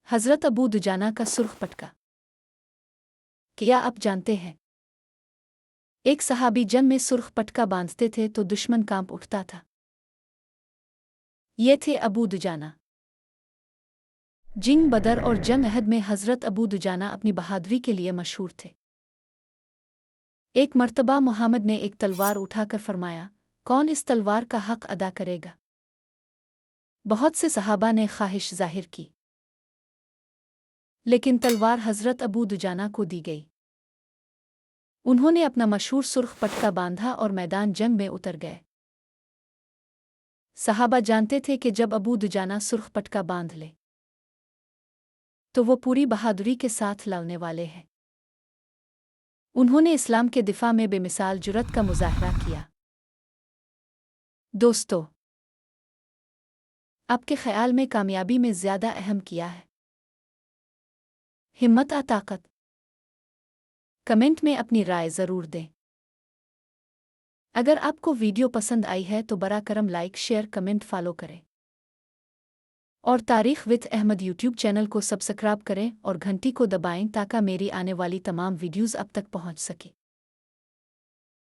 हज़रत अबू दुजाना का सुर्ख पटका। क्या आप जानते हैं? एक सहाबी जंग में सुर्ख पटका बांधते थे तो दुश्मन कांप उठता था। ये थे अबू दुजाना। जंग बदर और जंग अहद में हज़रत अबू दुजाना अपनी बहादुरी के लिए मशहूर थे। एक मर्तबा मुहम्मद ने एक तलवार उठाकर फरमाया, कौन इस तलवार का हक अदा करेगा? बहुत से सहाबा ने ख्वाहिश जाहिर की, लेकिन तलवार हज़रत अबू दुजाना को दी गई। उन्होंने अपना मशहूर सुर्ख पटका बांधा और मैदान जंग में उतर गए। सहाबा जानते थे कि जब अबू दुजाना सुर्ख पटका बांध ले तो वो पूरी बहादुरी के साथ लड़ने वाले हैं। उन्होंने इस्लाम के दिफा में बेमिसाल जुर्रत का मुजाहरा किया। दोस्तों, आपके ख्याल में कामयाबी में ज़्यादा अहम किया है? हिम्मत या ताकत? कमेंट में अपनी राय ज़रूर दें। अगर आपको वीडियो पसंद आई है तो बरा करम लाइक शेयर कमेंट फॉलो करें और तारीख विद अहमद यूट्यूब चैनल को सब्सक्राइब करें और घंटी को दबाएं ताकि मेरी आने वाली तमाम वीडियोज़ अब तक पहुंच सके।